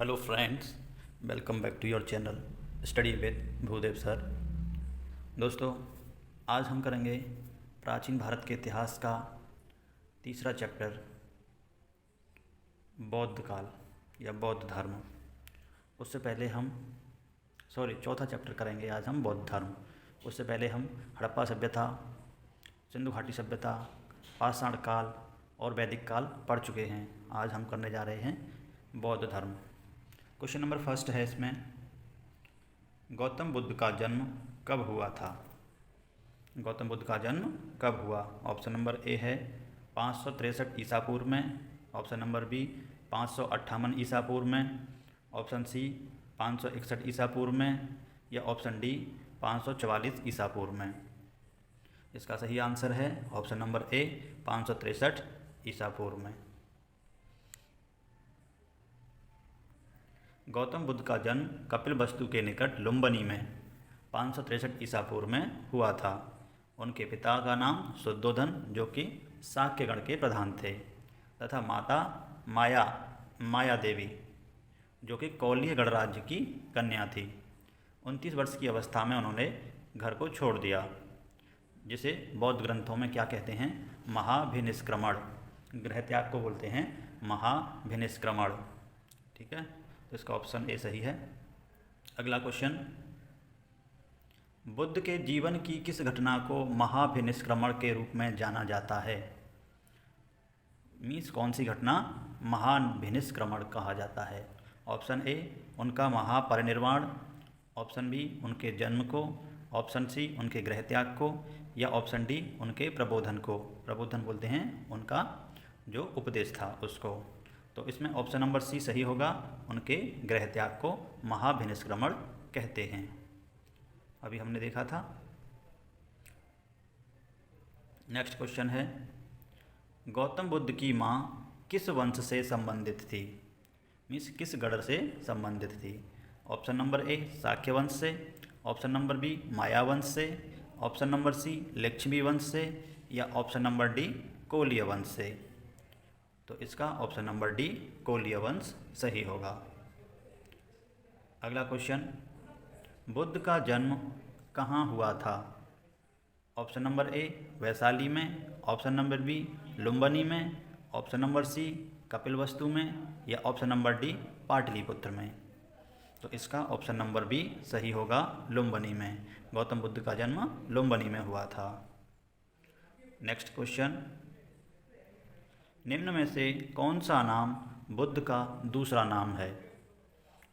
Hello friends, welcome back to your channel study with Bhudev sir. दोस्तों, आज हम करेंगे प्राचीन भारत के इतिहास का तीसरा चैप्टर बौद्ध काल या बौद्ध धर्म। उससे पहले हम चौथा चैप्टर करेंगे आज हम बौद्ध धर्म। उससे पहले हम हड़प्पा सभ्यता, सिंधु घाटी सभ्यता, पाषाण काल और वैदिक काल पढ़ चुके हैं। आज हम करने जा रहे हैं बौद्ध धर्म। क्वेश्चन नंबर फर्स्ट है इसमें, गौतम बुद्ध का जन्म कब हुआ था? गौतम बुद्ध का जन्म कब हुआ? ऑप्शन नंबर ए है 563 ईसा पूर्व में, ऑप्शन नंबर बी 558 ईसा पूर्व में, ऑप्शन सी 561 ईसा पूर्व में, या ऑप्शन डी 544 ईसा पूर्व में। इसका सही आंसर है ऑप्शन नंबर ए 563 ईसा पूर्व में। गौतम बुद्ध का जन्म कपिलवस्तु के निकट लुम्बिनी में 563 ईसा पूर्व में हुआ था। उनके पिता का नाम शुद्धोधन, जो कि शाक्य गण के प्रधान थे, तथा माता माया देवी, जो कि कौलिय गणराज्य की कन्या थी। 29 वर्ष की अवस्था में उन्होंने घर को छोड़ दिया, जिसे बौद्ध ग्रंथों में क्या कहते हैं? महाभिनिष्क्रमण। गृह त्याग को बोलते हैं महाभिनिष्क्रमण। ठीक है, तो इसका ऑप्शन ए सही है। अगला क्वेश्चन, बुद्ध के जीवन की किस घटना को महाभिनिष्क्रमण के रूप में जाना जाता है? मीन्स कौन सी घटना महाभिनिष्क्रमण कहा जाता है? ऑप्शन ए उनका महापरिनिर्वाण, ऑप्शन बी उनके जन्म को, ऑप्शन सी उनके गृह त्याग को, या ऑप्शन डी उनके प्रबोधन को। प्रबोधन बोलते हैं उनका जो उपदेश था उसको। तो इसमें ऑप्शन नंबर सी सही होगा, उनके गृह त्याग को महाभिनिष्क्रमण कहते हैं। अभी हमने देखा था। नेक्स्ट क्वेश्चन है, गौतम बुद्ध की माँ किस वंश से संबंधित थी? मीन्स किस गण से संबंधित थी? ऑप्शन नंबर ए शाक्य वंश से, ऑप्शन नंबर बी माया वंश से, ऑप्शन नंबर सी लक्ष्मी वंश से, या ऑप्शन नंबर डी कोलिय वंश से। तो इसका ऑप्शन नंबर डी कोलिय वंश सही होगा। अगला क्वेश्चन, बुद्ध का जन्म कहाँ हुआ था? ऑप्शन नंबर ए वैशाली में, ऑप्शन नंबर बी लुम्बिनी में, ऑप्शन नंबर सी कपिलवस्तु में, या ऑप्शन नंबर डी पाटलिपुत्र में। तो इसका ऑप्शन नंबर बी सही होगा, लुम्बिनी में। गौतम बुद्ध का जन्म लुम्बिनी में हुआ था। नेक्स्ट क्वेश्चन, निम्न में से कौन सा नाम बुद्ध का दूसरा नाम है?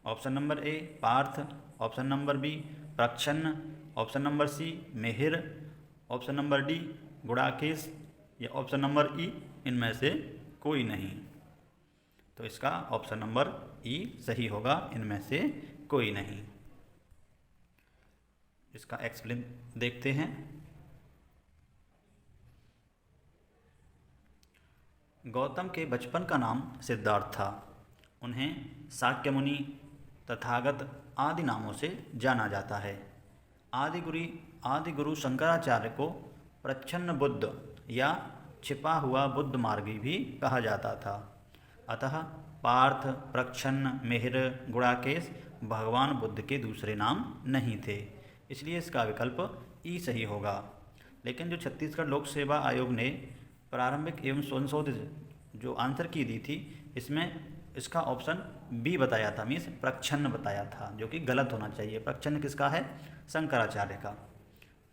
Option number A Partha, option number B Prachchhanna, option number C Mihir, option number D Gudakesh, या ऑप्शन नंबर ई इनमें से कोई नहीं। तो इसका ऑप्शन नंबर ई सही होगा, इनमें से कोई नहीं। इसका एक्सप्लेन देखते हैं। गौतम के बचपन का नाम सिद्धार्थ था। उन्हें शाक्य मुनि, तथागत आदि नामों से जाना जाता है। आदि गुरु शंकराचार्य को प्रच्छन्न बुद्ध या छिपा हुआ बुद्ध मार्गी भी कहा जाता था। अतः पार्थ, प्रच्छन्न, मिहिर, गुड़ाकेश भगवान बुद्ध के दूसरे नाम नहीं थे, इसलिए इसका विकल्प ई सही होगा। लेकिन जो छत्तीसगढ़ लोक सेवा आयोग ने प्रारंभिक एवं संशोधित जो आंसर की दी थी, इसमें इसका ऑप्शन बी बताया था, मीन्स प्रच्छन्न बताया था, जो कि गलत होना चाहिए। प्रच्छन्न किसका है? शंकराचार्य का।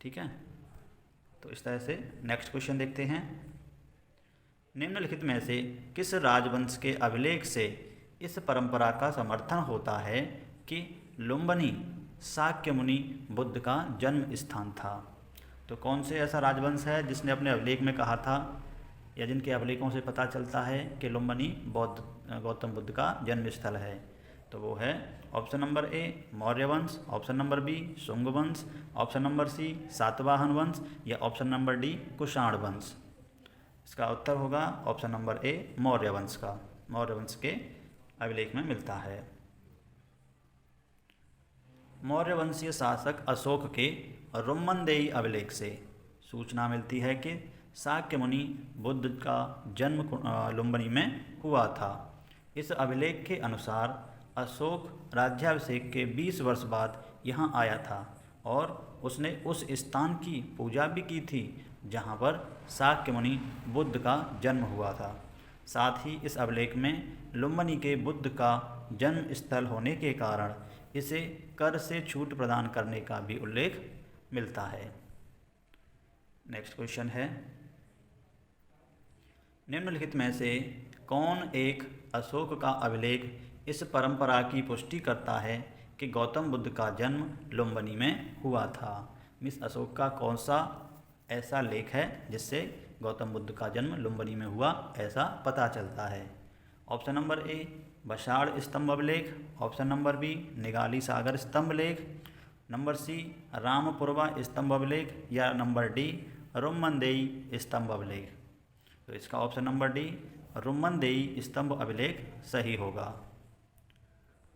ठीक है, तो इस तरह से नेक्स्ट क्वेश्चन देखते हैं। निम्नलिखित में से किस राजवंश के अभिलेख से इस परंपरा का समर्थन होता है कि लुम्बिनी शाक्य मुनि बुद्ध का जन्म स्थान था? तो कौन से ऐसा राजवंश है जिसने अपने अभिलेख में कहा था, या जिनके अभिलेखों से पता चलता है कि लुम्बिनी गौतम बुद्ध का जन्म स्थल है? तो वो है ऑप्शन नंबर ए मौर्य वंश, ऑप्शन नंबर बी शुंग वंश, ऑप्शन नंबर सी सातवाहन वंश, या ऑप्शन नंबर डी कुषाण वंश। इसका उत्तर होगा ऑप्शन नंबर ए मौर्य वंश का। मौर्य वंश के अभिलेख में मिलता है। मौर्य वंशीय शासक अशोक के रुम्मनदेही अभिलेख से सूचना मिलती है कि शाक्य मुनि बुद्ध का जन्म लुम्बिनी में हुआ था। इस अभिलेख के अनुसार अशोक राज्याभिषेक के 20 वर्ष बाद यहाँ आया था और उसने उस स्थान की पूजा भी की थी जहाँ पर शाक्य मुनि बुद्ध का जन्म हुआ था। साथ ही इस अभिलेख में लुम्बिनी के बुद्ध का जन्म स्थल होने के कारण इसे कर से छूट प्रदान करने का भी उल्लेख मिलता है। नेक्स्ट क्वेश्चन है, निम्नलिखित में से कौन एक अशोक का अभिलेख इस परंपरा की पुष्टि करता है कि गौतम बुद्ध का जन्म लुम्बिनी में हुआ था? मिस अशोक का कौन सा ऐसा लेख है जिससे गौतम बुद्ध का जन्म लुम्बिनी में हुआ ऐसा पता चलता है? ऑप्शन नंबर ए बशाड़ स्तंभ अभिलेख, ऑप्शन नंबर बी निगाली सागर स्तंभ लेख, नंबर सी रामपुरवा स्तंभ अभिलेख, या नंबर डी रुम्मनदेई स्तंभ अभिलेख। तो इसका ऑप्शन नंबर डी रुम्मनदेई स्तंभ अभिलेख सही होगा।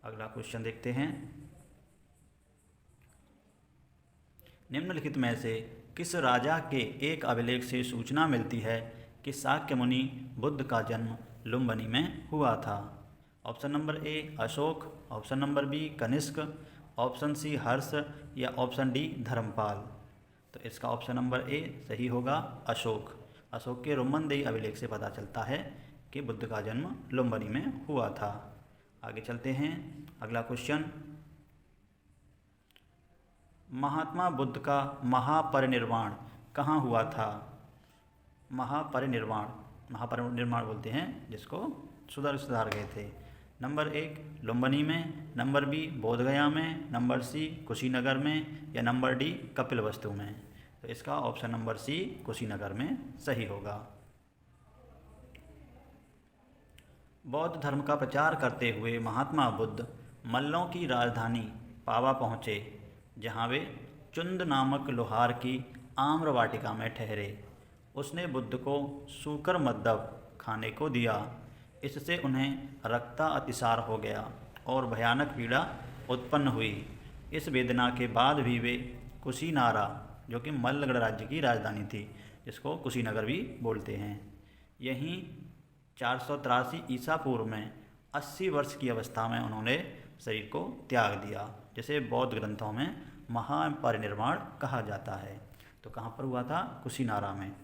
अगला क्वेश्चन देखते हैं, निम्नलिखित में से किस राजा के एक अभिलेख से सूचना मिलती है कि शाक्य मुनि बुद्ध का जन्म लुम्बिनी में हुआ था? Option number A Ashoka, option number B Kanishka, option C Harsha, या ऑप्शन डी धर्मपाल। तो इसका ऑप्शन नंबर ए सही होगा अशोक। अशोक के रुम्मनदेई अभिलेख से पता चलता है कि बुद्ध का जन्म लुम्बिनी में हुआ था। आगे चलते हैं, अगला क्वेश्चन, महात्मा बुद्ध का महापरिनिर्वाण कहाँ हुआ था? महापरिनिर्वाण बोलते हैं जिसको सुधार गए थे। नंबर एक लुम्बिनी में, नंबर बी बोधगया में, नंबर सी कुशीनगर में, या नंबर डी कपिलवस्तु में। तो इसका ऑप्शन नंबर सी कुशीनगर में सही होगा। बौद्ध धर्म का प्रचार करते हुए महात्मा बुद्ध मल्लों की राजधानी पावा पहुँचे, जहाँ वे चुंद नामक लोहार की आम्र वाटिका में ठहरे। उसने बुद्ध को सूकर मद्दव खाने को दिया। इससे उन्हें रक्ता अतिसार हो गया और भयानक पीड़ा उत्पन्न हुई। इस वेदना के बाद भी वे कुशीनारा, जो कि मल्लगढ़ राज्य की राजधानी थी, जिसको कुशीनगर भी बोलते हैं, यहीं 483 ईसा पूर्व में 80 वर्ष की अवस्था में उन्होंने शरीर को त्याग दिया, जिसे बौद्ध ग्रंथों में महापरिनिर्वाण कहा जाता है। तो कहाँ पर हुआ था? कुशीनारा में,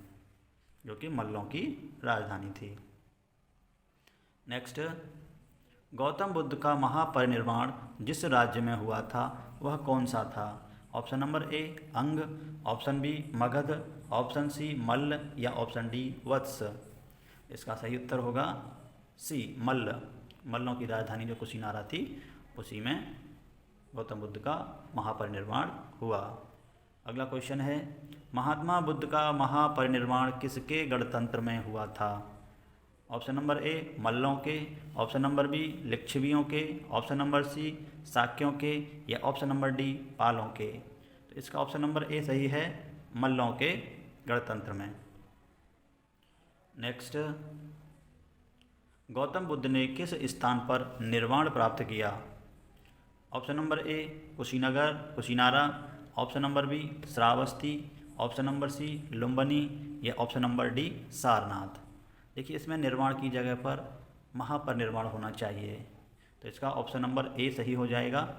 जो कि मल्लों की राजधानी थी। नेक्स्ट, गौतम बुद्ध का महापरिनिर्वाण जिस राज्य में हुआ था वह कौन सा था? Option number A Anga, option B Magadha, option C Malla, या ऑप्शन डी वत्स। इसका सही उत्तर होगा सी मल्ल। मल्लों की राजधानी जो कुशीनारा थी, उसी में गौतम बुद्ध का महापरिनिर्वाण हुआ। अगला क्वेश्चन है, महात्मा बुद्ध का महापरिनिर्वाण किसके गणतंत्र में हुआ था? ऑप्शन नंबर ए मल्लों के, ऑप्शन नंबर बी लिच्छवियों के, ऑप्शन नंबर सी शाक्यों के, या ऑप्शन नंबर डी पालों के। तो इसका ऑप्शन नंबर ए सही है, मल्लों के गणतंत्र में। नेक्स्ट, गौतम बुद्ध ने किस स्थान पर निर्वाण प्राप्त किया? Option number A Kushinagar, Kushinara, option number B Shravasti, option number C Lumbini, या ऑप्शन नंबर डी सारनाथ। देखिए, इसमें निर्वाण की जगह पर महापरिनिर्वाण होना चाहिए, तो इसका ऑप्शन नंबर ए सही हो जाएगा,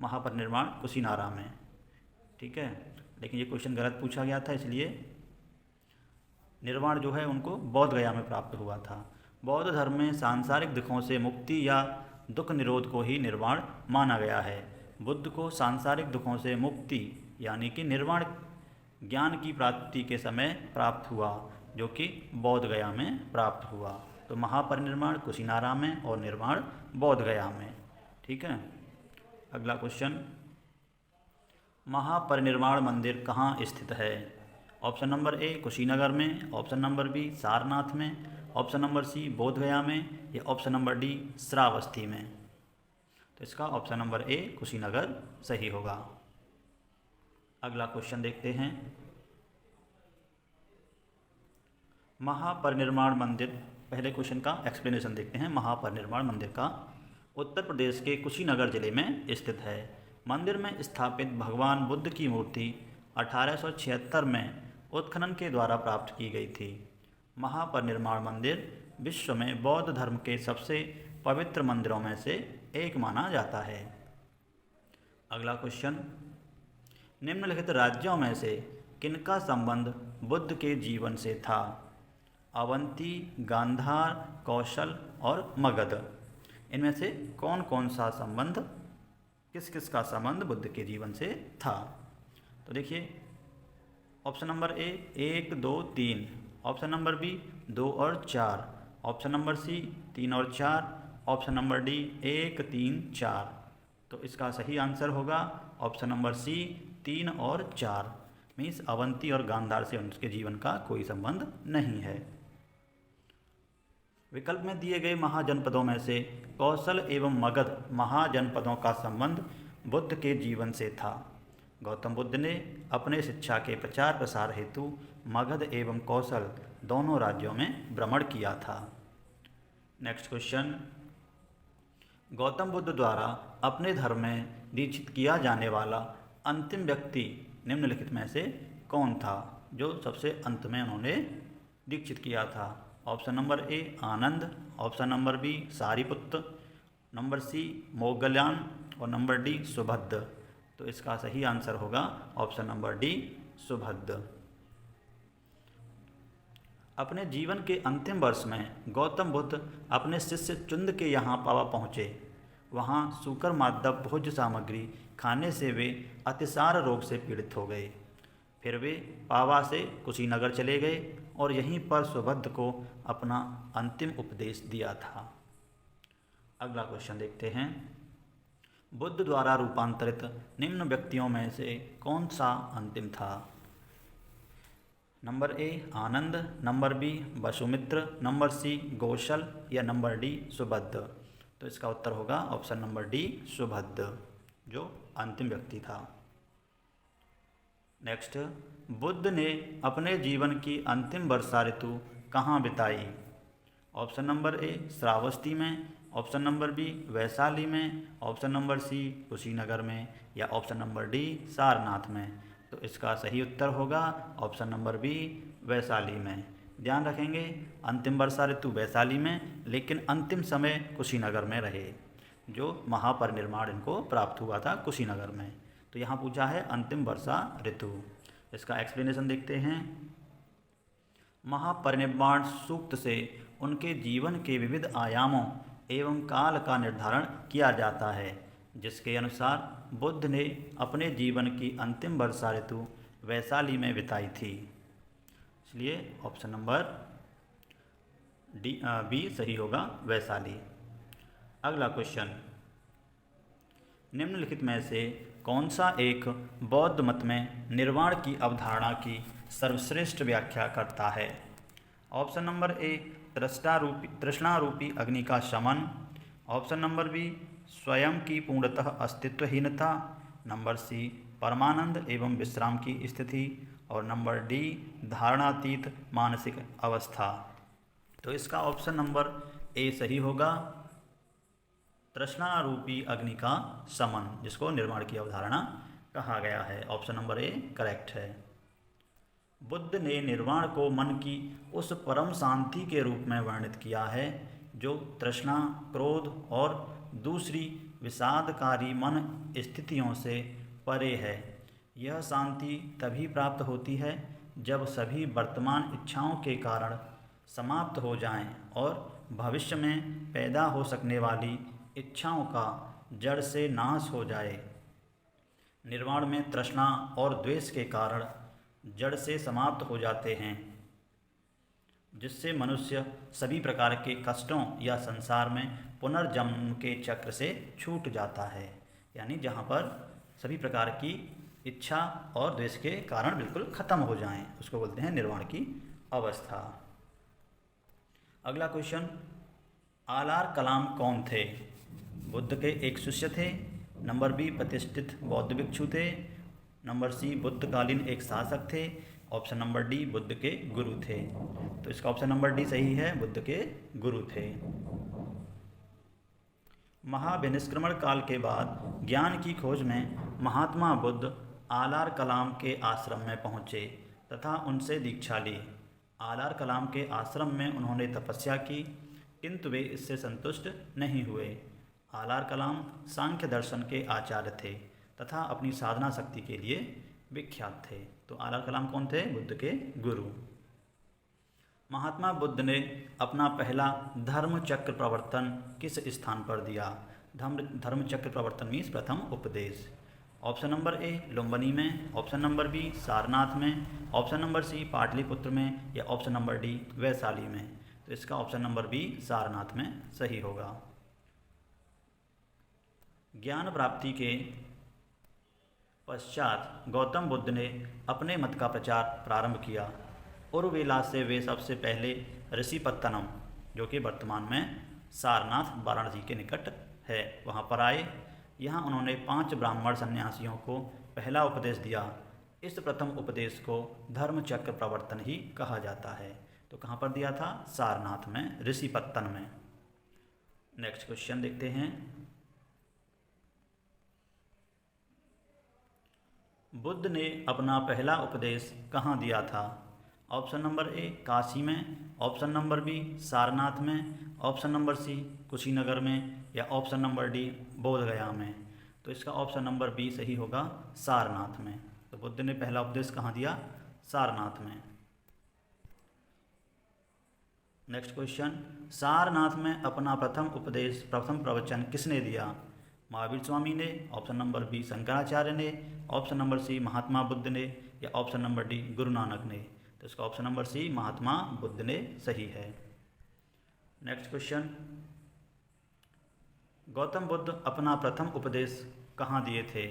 महापरिनिर्वाण कुशीनारा में। ठीक है, लेकिन ये क्वेश्चन गलत पूछा गया था, इसलिए निर्वाण जो है उनको बोध गया में प्राप्त हुआ था। बौद्ध धर्म में सांसारिक दुखों से मुक्ति या दुख निरोध को ही निर्वाण माना गया है। बुद्ध को सांसारिक दुखों से मुक्ति यानी कि निर्वाण ज्ञान की प्राप्ति के समय प्राप्त हुआ, जो कि बोध गया में प्राप्त हुआ। तो महापरिनिर्वाण कुशीनारा में और निर्वाण बोध गया में। ठीक है, अगला क्वेश्चन, महापरिनिर्वाण मंदिर कहाँ स्थित है? ऑप्शन नंबर ए कुशीनगर में, ऑप्शन नंबर बी सारनाथ में, ऑप्शन नंबर सी बोधगया में, या ऑप्शन नंबर डी श्रावस्ती में। तो इसका ऑप्शन नंबर ए कुशीनगर सही होगा। अगला क्वेश्चन देखते हैं, महापरिनिर्वाण मंदिर, पहले क्वेश्चन का एक्सप्लेनेशन देखते हैं। महापरिनिर्वाण मंदिर का उत्तर प्रदेश के कुशीनगर जिले में स्थित है। मंदिर में स्थापित भगवान बुद्ध की मूर्ति 1876 में उत्खनन के द्वारा प्राप्त की गई थी। महापरिनिर्वाण मंदिर विश्व में बौद्ध धर्म के सबसे पवित्र मंदिरों में से एक माना जाता है। अगला क्वेश्चन, निम्नलिखित राज्यों में से किनका संबंध बुद्ध के जीवन से था? अवंती, गांधार, कौशल और मगध। इनमें से कौन कौन सा संबंध, किस किस का संबंध बुद्ध के जीवन से था? तो देखिए, option number A 1, 2, 3, option number B 2 और 4, ऑप्शन नंबर सी 3 और 4, ऑप्शन नंबर डी 1, 3, 4। तो इसका सही आंसर होगा ऑप्शन नंबर सी 3 और 4। मीन्स अवंती और गांधार से उनके जीवन का कोई संबंध नहीं है। विकल्प में दिए गए महाजनपदों में से कौशल एवं मगध महाजनपदों का संबंध बुद्ध के जीवन से था। गौतम बुद्ध ने अपने शिक्षा के प्रचार प्रसार हेतु मगध एवं कौशल दोनों राज्यों में भ्रमण किया था। नेक्स्ट क्वेश्चन, गौतम बुद्ध द्वारा अपने धर्म में दीक्षित किया जाने वाला अंतिम व्यक्ति निम्नलिखित में से कौन था, जो सबसे अंत में उन्होंने दीक्षित किया था? Option number A Anand, option number B Sariputra, number C Moggallana और नंबर डी सुभद्र। तो इसका सही आंसर होगा ऑप्शन नंबर डी सुभद्र। अपने जीवन के अंतिम वर्ष में गौतम बुद्ध अपने शिष्य चुंद के यहाँ पावा पहुँचे। वहाँ सूकर मादक भोज्य सामग्री खाने से वे अतिसार रोग से पीड़ित हो गए। फिर वे पावा से कुशीनगर चले गए और यहीं पर सुभद्र को अपना अंतिम उपदेश दिया था। अगला क्वेश्चन देखते हैं, बुद्ध द्वारा रूपांतरित निम्न व्यक्तियों में से कौन सा अंतिम था? Number A Anand, number B Vasumitra, number C Kaushal या नंबर डी सुभद्र। तो इसका उत्तर होगा ऑप्शन नंबर डी सुभद्र, जो अंतिम व्यक्ति था। नेक्स्ट, बुद्ध ने अपने जीवन की अंतिम वर्षा ऋतु कहाँ बिताई? ऑप्शन नंबर ए श्रावस्ती में, ऑप्शन नंबर बी वैशाली में, ऑप्शन नंबर सी कुशीनगर में या ऑप्शन नंबर डी सारनाथ में। तो इसका सही उत्तर होगा ऑप्शन नंबर बी वैशाली में। ध्यान रखेंगे, अंतिम वर्षा ऋतु वैशाली में, लेकिन अंतिम समय कुशीनगर में रहे, जो महापरिनिर्वाण इनको प्राप्त हुआ था कुशीनगर में। तो यहाँ पूछा है अंतिम वर्षा ऋतु। इसका एक्सप्लेनेशन देखते हैं। महापरिनिर्वाण सूक्त से उनके जीवन के विविध आयामों एवं काल का निर्धारण किया जाता है, जिसके अनुसार बुद्ध ने अपने जीवन की अंतिम वर्षा ऋतु वैशाली में बिताई थी। इसलिए ऑप्शन नंबर बी सही होगा, वैशाली। अगला क्वेश्चन, निम्नलिखित में से कौन सा एक बौद्ध मत में निर्वाण की अवधारणा की सर्वश्रेष्ठ व्याख्या करता है? ऑप्शन नंबर ए तृष्णा रूपी अग्नि का शमन, ऑप्शन नंबर बी स्वयं की पूर्णतः अस्तित्वहीनता, नंबर सी परमानंद एवं विश्राम की स्थिति और नंबर डी धारणातीत मानसिक अवस्था। तो इसका ऑप्शन नंबर ए सही होगा, तृष्णा रूपी अग्नि का शमन, जिसको निर्वाण की अवधारणा कहा गया है। ऑप्शन नंबर ए करेक्ट है। बुद्ध ने निर्वाण को मन की उस परम शांति के रूप में वर्णित किया है जो तृष्णा, क्रोध और दूसरी विषादकारी मन स्थितियों से परे है। यह शांति तभी प्राप्त होती है जब सभी वर्तमान इच्छाओं के कारण समाप्त हो जाएं और भविष्य में पैदा हो सकने वाली इच्छाओं का जड़ से नाश हो जाए। निर्वाण में तृष्णा और द्वेष के कारण जड़ से समाप्त हो जाते हैं, जिससे मनुष्य सभी प्रकार के कष्टों या संसार में पुनर्जन्म के चक्र से छूट जाता है। यानी जहाँ पर सभी प्रकार की इच्छा और द्वेष के कारण बिल्कुल खत्म हो जाएं, उसको बोलते हैं निर्वाण की अवस्था। अगला क्वेश्चन, आलार कलाम कौन थे? बुद्ध के एक शिष्य थे, नंबर बी प्रतिष्ठित बौद्ध भिक्षु थे, नंबर सी बुद्धकालीन एक शासक थे, ऑप्शन नंबर डी बुद्ध के गुरु थे। तो इसका ऑप्शन नंबर डी सही है, बुद्ध के गुरु थे। महाविनिष्क्रमण काल के बाद ज्ञान की खोज में महात्मा बुद्ध आलार कलाम के आश्रम में पहुँचे तथा उनसे दीक्षा ली। आलार कलाम के आश्रम में उन्होंने तपस्या की किंतु वे इससे संतुष्ट नहीं हुए। आलार कलाम सांख्य दर्शन के आचार्य थे तथा अपनी साधना शक्ति के लिए विख्यात थे। तो आलार कलाम कौन थे? बुद्ध के गुरु। महात्मा बुद्ध ने अपना पहला धर्म चक्र प्रवर्तन किस स्थान पर दिया? धर्म चक्र प्रवर्तन मीन्स प्रथम उपदेश। ऑप्शन नंबर ए लुम्बिनी में, ऑप्शन नंबर बी सारनाथ में, ऑप्शन नंबर सी पाटलिपुत्र में, या ऑप्शन नंबर डी वैशाली में। तो इसका ऑप्शन नंबर बी सारनाथ में सही होगा। ज्ञान प्राप्ति के पश्चात गौतम बुद्ध ने अपने मत का प्रचार प्रारंभ किया और वेला से वे सबसे पहले ऋषिपत्तनम, जो कि वर्तमान में सारनाथ वाराणसी के निकट है, वहाँ पर आए। यहाँ उन्होंने 5 ब्राह्मण सन्यासियों को पहला उपदेश दिया। इस प्रथम उपदेश को धर्मचक्र प्रवर्तन ही कहा जाता है। तो कहाँ पर दिया था? सारनाथ में, ऋषिपत्तन में। नेक्स्ट क्वेश्चन देखते हैं। बुद्ध ने अपना पहला उपदेश कहाँ दिया था? ऑप्शन नंबर ए काशी में, ऑप्शन नंबर बी सारनाथ में, ऑप्शन नंबर सी कुशीनगर में, या ऑप्शन नंबर डी बोधगया में। तो इसका ऑप्शन नंबर बी सही होगा, सारनाथ में। तो बुद्ध ने पहला उपदेश कहाँ दिया? सारनाथ में। नेक्स्ट क्वेश्चन, सारनाथ में अपना प्रथम प्रवचन किसने दिया? महावीर स्वामी ने, ऑप्शन नंबर बी शंकराचार्य ने, ऑप्शन नंबर सी महात्मा बुद्ध ने, या option number D Guru Nanak ने। तो इसका ऑप्शन नंबर सी महात्मा बुद्ध ने सही है। नेक्स्ट क्वेश्चन, गौतम बुद्ध अपना प्रथम उपदेश कहाँ दिए थे?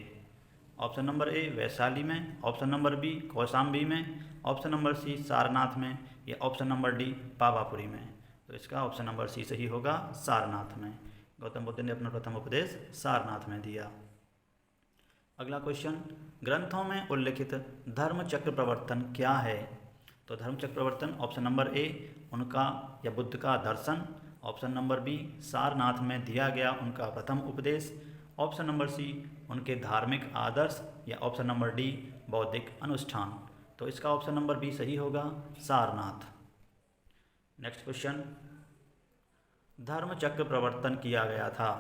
ऑप्शन नंबर ए वैशाली में, ऑप्शन नंबर बी कौशाम्बी में, ऑप्शन नंबर सी सारनाथ में, या ऑप्शन नंबर डी पावापुरी में। तो इसका ऑप्शन नंबर सी सही होगा, सारनाथ में। गौतम बुद्ध ने अपना प्रथम उपदेश सारनाथ में दिया। अगला क्वेश्चन, ग्रंथों में उल्लिखित धर्मचक्र प्रवर्तन क्या है? तो धर्मचक्र प्रवर्तन ऑप्शन नंबर ए उनका या बुद्ध का दर्शन, ऑप्शन नंबर बी सारनाथ में दिया गया उनका प्रथम उपदेश, ऑप्शन नंबर सी उनके धार्मिक आदर्श, या ऑप्शन नंबर डी बौद्धिक अनुष्ठान। तो इसका ऑप्शन नंबर बी सही होगा, सारनाथ। नेक्स्ट क्वेश्चन, धर्मचक्र प्रवर्तन किया गया था।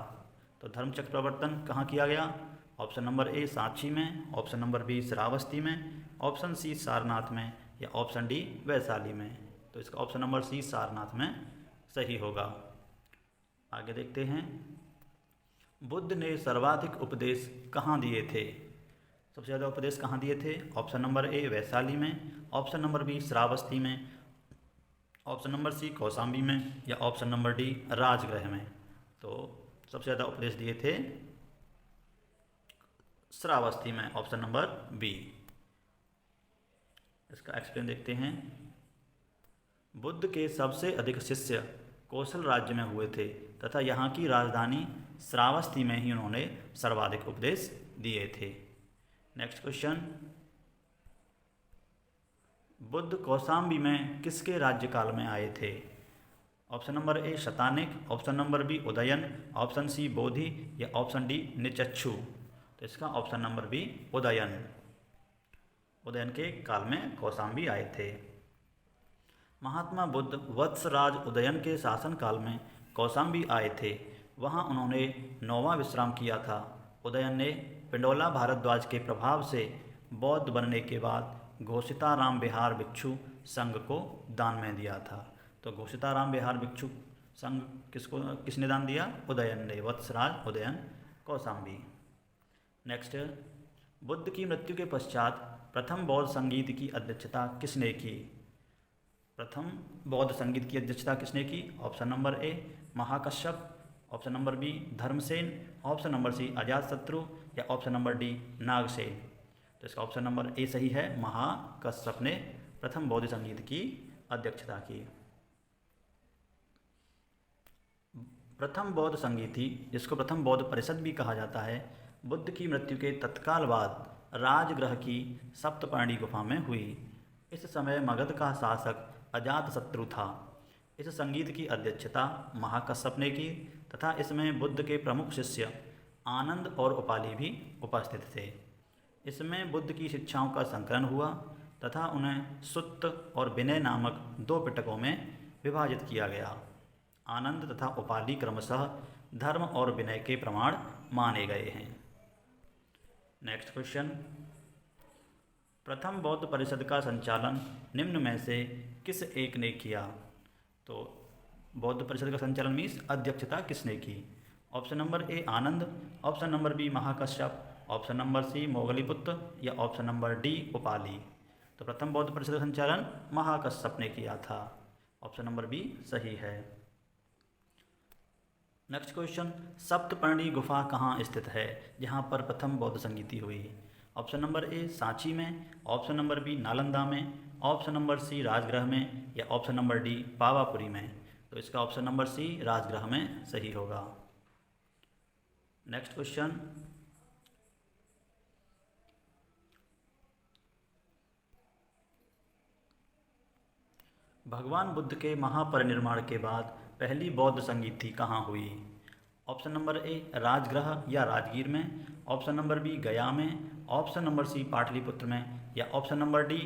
तो धर्मचक्र प्रवर्तन कहाँ किया गया? ऑप्शन नंबर ए सांची में, ऑप्शन नंबर बी श्रावस्ती में, ऑप्शन सी सारनाथ में, या ऑप्शन डी वैशाली में। तो इसका ऑप्शन नंबर सी सारनाथ में सही होगा। आगे देखते हैं, बुद्ध ने सर्वाधिक उपदेश कहाँ दिए थे? सबसे ज़्यादा उपदेश कहाँ दिए थे? ऑप्शन नंबर ए वैशाली में, ऑप्शन नंबर बी श्रावस्ती में, ऑप्शन नंबर सी कौशाम्बी में, या ऑप्शन नंबर डी राजगृह में। तो सबसे ज़्यादा उपदेश दिए थे श्रावस्ती में, ऑप्शन नंबर बी। इसका एक्सप्लेन देखते हैं। बुद्ध के सबसे अधिक शिष्य कौशल राज्य में हुए थे तथा यहाँ की राजधानी श्रावस्ती में ही उन्होंने सर्वाधिक उपदेश दिए थे। नेक्स्ट क्वेश्चन, बुद्ध कौशाम्बी में किसके राज्यकाल में आए थे? Option number A Shatanik, option number B Udayan, option C Bodhi, या ऑप्शन डी निचक्षु। तो इसका ऑप्शन नंबर बी उदयन के काल में कौशाम्बी आए थे। महात्मा बुद्ध वत्सराज उदयन के शासन काल में कौशाम्बी आए थे। वहाँ उन्होंने 9वां विश्राम किया था। उदयन ने पिंडोला भारद्वाज के प्रभाव से बौद्ध बनने के बाद घोषिताराम विहार भिक्षु संघ को दान में दिया था। तो घोषिताराम विहार भिक्षु संघ किसने दान दिया? उदयन ने, वत्सराज उदयन कौशाम्बी। नेक्स्ट, बुद्ध की मृत्यु के पश्चात प्रथम बौद्ध संगीत की अध्यक्षता किसने की? प्रथम बौद्ध संगीत की अध्यक्षता किसने की? Option number A Mahakashyap, option number B Dharmasen, option number C Ajatashatru, या ऑप्शन नंबर डी नागसेन। तो इसका ऑप्शन नंबर ए सही है, महाकश्यप ने प्रथम बौद्ध संगीत की अध्यक्षता की। प्रथम बौद्ध संगीति, जिसको प्रथम बौद्ध परिषद भी कहा जाता है, बुद्ध की मृत्यु के तत्काल बाद राजगृह की सप्तपर्णी गुफा में हुई। इस समय मगध का शासक अजातशत्रु था। इस संगीत की अध्यक्षता महाकश्यप ने की तथा इसमें बुद्ध के प्रमुख शिष्य आनंद और उपाली भी उपस्थित थे। इसमें बुद्ध की शिक्षाओं का संकलन हुआ तथा उन्हें सुत्त और विनय नामक 2 पिटकों में विभाजित किया गया। आनंद तथा उपाधि क्रमशः धर्म और विनय के प्रमाण माने गए हैं। नेक्स्ट क्वेश्चन, प्रथम बौद्ध परिषद का संचालन निम्न में से किस एक ने किया? तो बौद्ध परिषद का संचालन मीन्स अध्यक्षता किसने की? Option number A Anand, option number B Mahakashyap, option number C Mogaliputra या ऑप्शन नंबर डी उपाली। तो प्रथम बौद्ध परिषद का संचालन महाकश्यप ने किया था। ऑप्शन नंबर बी सही है। नेक्स्ट क्वेश्चन, सप्तपर्णी गुफा कहाँ स्थित है जहाँ पर प्रथम बौद्ध संगीति हुई? ऑप्शन नंबर ए सांची में, ऑप्शन नंबर बी नालंदा में, ऑप्शन नंबर सी राजगृह में या ऑप्शन नंबर डी पावापुरी में। तो इसका ऑप्शन नंबर सी राजगृह में सही होगा। नेक्स्ट क्वेश्चन, भगवान बुद्ध के महापरिनिर्वाण के बाद पहली बौद्ध संगीति कहाँ हुई? ऑप्शन नंबर ए राजगृह या राजगीर में, ऑप्शन नंबर बी गया में, ऑप्शन नंबर सी पाटलिपुत्र में या ऑप्शन नंबर डी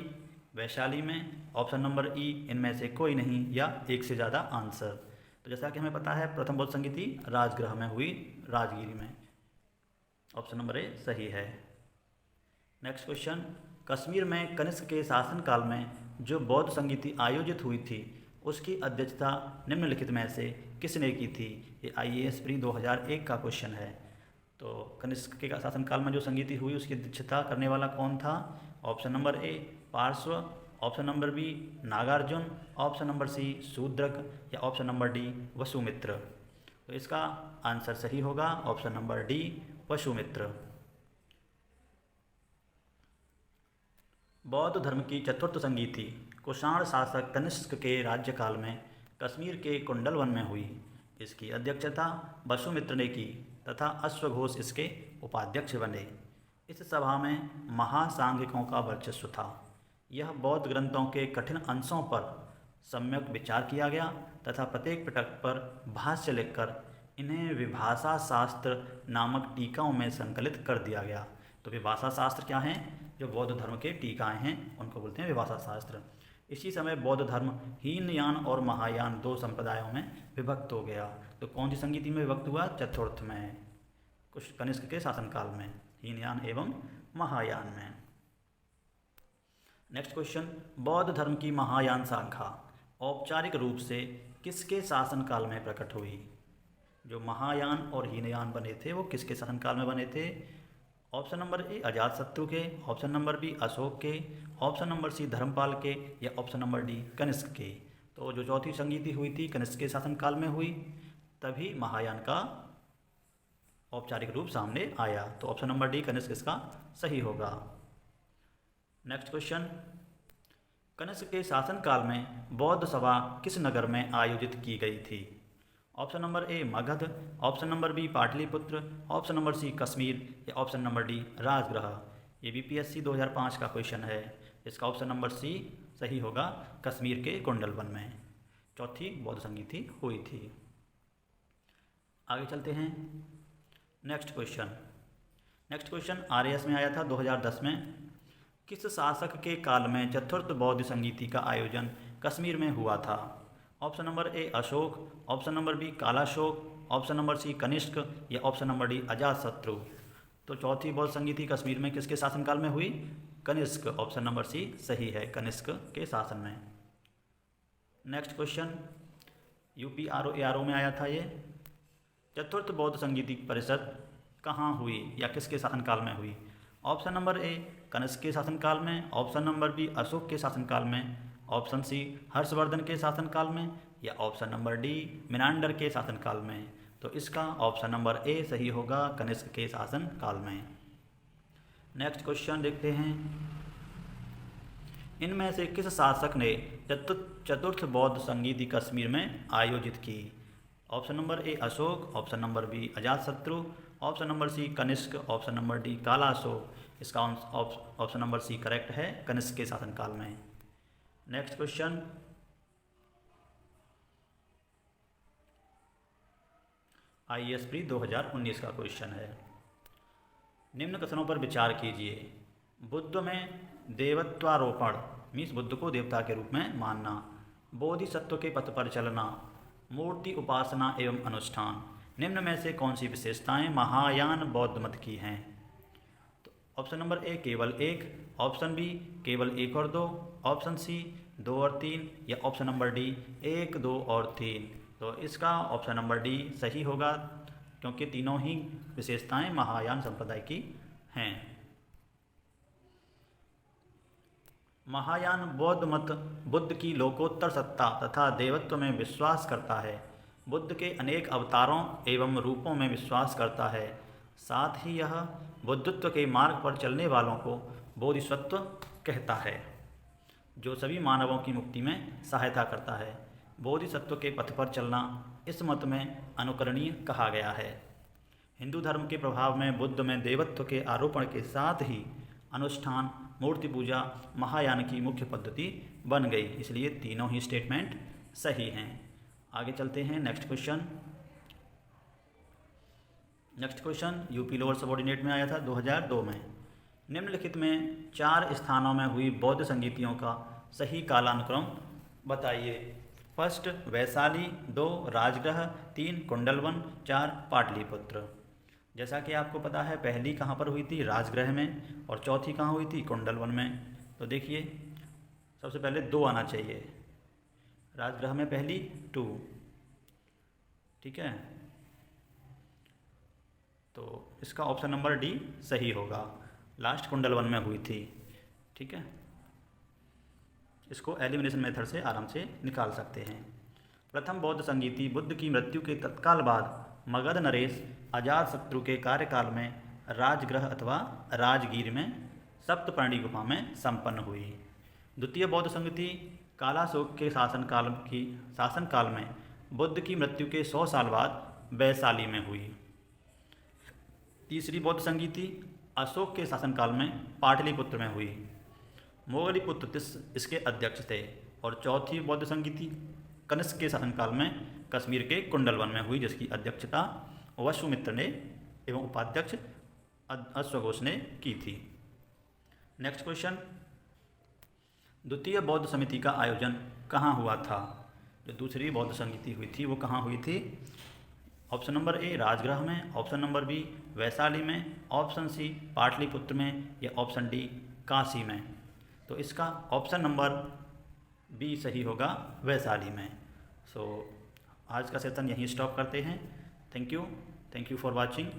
वैशाली में, ऑप्शन नंबर ई इनमें से कोई नहीं या एक से ज़्यादा आंसर। तो जैसा कि हमें पता है प्रथम बौद्ध संगीति राजगृह में हुई, राजगीर में। ऑप्शन नंबर ए सही है। नेक्स्ट क्वेश्चन, कश्मीर में कनिष्क के शासनकाल में जो बौद्ध संगीति आयोजित हुई थी उसकी अध्यक्षता निम्नलिखित में से किसने की थी? ये IAS प्री 2001 का क्वेश्चन है। तो कनिष्क के शासनकाल में जो संगीति हुई उसकी अध्यक्षता करने वाला कौन था? Option number A Parshva, option number B Nagarjuna, option number C Shudraka या ऑप्शन नंबर डी वसुमित्र। तो इसका आंसर सही होगा ऑप्शन नंबर डी वसुमित्र। बौद्ध धर्म की चतुर्थ संगीति कुषाण शासक कनिष्क के राज्यकाल में कश्मीर के कुंडलवन में हुई। इसकी अध्यक्षता वसुमित्र ने की तथा अश्वघोष इसके उपाध्यक्ष बने। इस सभा में महासांघिकों का वर्चस्व था। यह बौद्ध ग्रंथों के कठिन अंशों पर सम्यक विचार किया गया तथा प्रत्येक पिटक पर भाष्य लिखकर इन्हें विभाषा शास्त्र नामक टीकाओं में संकलित कर दिया गया। तो विभाषा शास्त्र क्या हैं? जो बौद्ध धर्म के टीकाएँ हैं उनको बोलते हैं विभाषा शास्त्र। इसी समय बौद्ध धर्म हीनयान और महायान दो संप्रदायों में विभक्त हो गया। तो कौन सी संगीति में विभक्त हुआ? चतुर्थ में, कुछ कनिष्क के शासनकाल में, हीनयान एवं महायान में। नेक्स्ट क्वेश्चन, बौद्ध धर्म की महायान शाखा औपचारिक रूप से किसके शासनकाल में प्रकट हुई? जो महायान और हीनयान बने थे वो किसके शासनकाल में बने थे? ऑप्शन नंबर ए अजातशत्रु के, ऑप्शन नंबर बी अशोक के, ऑप्शन नंबर सी धर्मपाल के या ऑप्शन नंबर डी कनिष्क के। तो जो चौथी संगीति हुई थी कनिष्क के शासनकाल में हुई, तभी महायान का औपचारिक रूप सामने आया। तो ऑप्शन नंबर डी कनिष्क इसका सही होगा। नेक्स्ट क्वेश्चन, कनिष्क के शासनकाल में बौद्ध सभा किस नगर में आयोजित की गई थी? Option number A Magadh, option number B Pataliputra, option number C Kashmir या ऑप्शन नंबर डी राजगृह। ये BPSC 2005 का क्वेश्चन है। इसका ऑप्शन नंबर सी सही होगा, कश्मीर के कुंडलवन में चौथी बौद्ध संगीति हुई थी। आगे चलते हैं। नेक्स्ट क्वेश्चन RAS में आया था 2010 में। किस शासक के काल में चतुर्थ बौद्ध संगीति का आयोजन कश्मीर में हुआ था? Option number A Ashoka, option number B Kalashoka, option number C Kanishka या ऑप्शन नंबर डी अजातशत्रु। तो चौथी बौद्ध संगीति कश्मीर में किसके शासनकाल में हुई? कनिष्क। ऑप्शन नंबर सी सही है, कनिष्क के शासन में। नेक्स्ट क्वेश्चन UP RO में आया था ये। चतुर्थ बौद्ध संगीति परिषद कहाँ हुई या किसके शासनकाल में हुई? ऑप्शन नंबर ए कनिष्क के शासनकाल में, ऑप्शन नंबर बी अशोक के शासनकाल में, ऑप्शन सी हर्षवर्धन के शासनकाल में या ऑप्शन नंबर डी मिनांडर के शासनकाल में। तो इसका ऑप्शन नंबर ए सही होगा, कनिष्क के शासनकाल में। नेक्स्ट क्वेश्चन देखते हैं। इनमें से किस शासक ने चतुर्थ बौद्ध संगीति कश्मीर में आयोजित की? Option number A Ashoka, option number B Ajatashatru, option number C Kanishka, option number D Kalashoka. इसका ऑप्शन नंबर सी करेक्ट है, कनिष्क के शासनकाल में। नेक्स्ट क्वेश्चन IAS प्री 2019 का क्वेश्चन है। निम्न कथनों पर विचार कीजिए। बुद्ध में देवत्वारोपण मीन्स बुद्ध को देवता के रूप में मानना, बोधिसत्व के पथ पर चलना, मूर्ति उपासना एवं अनुष्ठान। निम्न में से कौन सी विशेषताएं महायान बौद्ध मत की हैं? तो ऑप्शन नंबर ए केवल एक, ऑप्शन बी केवल एक और दो, ऑप्शन सी दो और तीन, या ऑप्शन नंबर डी एक, दो और तीन। तो इसका ऑप्शन नंबर डी सही होगा, क्योंकि तीनों ही विशेषताएं महायान संप्रदाय की हैं। महायान बौद्ध मत बुद्ध की लोकोत्तर सत्ता तथा देवत्व में विश्वास करता है। बुद्ध के अनेक अवतारों एवं रूपों में विश्वास करता है। साथ ही यह बुद्धत्व के मार्ग पर चलने वालों को बोधिसत्व कहता है, जो सभी मानवों की मुक्ति में सहायता करता है। बोधिसत्व के पथ पर चलना इस मत में अनुकरणीय कहा गया है। हिंदू धर्म के प्रभाव में बुद्ध में देवत्व के आरोपण के साथ ही अनुष्ठान, मूर्ति पूजा महायान की मुख्य पद्धति बन गई, इसलिए तीनों ही स्टेटमेंट सही हैं। आगे चलते हैं next question UP lower subordinate में आया था 2002 में। निम्नलिखित में 4 स्थानों में हुई बौद्ध संगीतियों का सही कालानुक्रम बताइए। फर्स्ट वैशाली, 2 राजगृह, 3 कुंडलवन, 4 पाटलिपुत्र। जैसा कि आपको पता है पहली कहाँ पर हुई थी? राजगृह में, और चौथी कहाँ हुई थी? कुंडलवन में। तो देखिए सबसे पहले 2 आना चाहिए, राजगृह में पहली 2, ठीक है, तो इसका ऑप्शन नंबर डी सही होगा। लास्ट कुंडलवन में हुई थी, ठीक है। इसको एलिमिनेशन मेथड से आराम से निकाल सकते हैं। प्रथम बौद्ध संगीति बुद्ध की मृत्यु के तत्काल बाद मगध नरेश अजातशत्रु के कार्यकाल में राजगृह अथवा राजगीर में सप्तपर्णी गुफा में संपन्न हुई। द्वितीय बौद्ध संगीति कालाशोक के शासनकाल में बुद्ध की मृत्यु के 100 साल बाद वैशाली में हुई। तीसरी बौद्ध संगीति अशोक के शासनकाल में पाटलिपुत्र में हुई। मोगलीपुत्र इसके अध्यक्ष थे। और चौथी बौद्ध संगीति कनिष्क के शासनकाल में कश्मीर के कुंडलवन में हुई, जिसकी अध्यक्षता वसुमित्र ने एवं उपाध्यक्ष अश्वघोष ने की थी। नेक्स्ट क्वेश्चन, द्वितीय बौद्ध समिति का आयोजन कहाँ हुआ था? जो दूसरी बौद्ध संगीति हुई थी वो कहाँ हुई थी? ऑप्शन नंबर ए राजगृह में, ऑप्शन नंबर बी वैशाली में, ऑप्शन सी पाटलिपुत्र में, या ऑप्शन डी काशी में। तो इसका ऑप्शन नंबर बी सही होगा, वैशाली में। सो आज का सेशन यहीं स्टॉप करते हैं। Thank you for watching.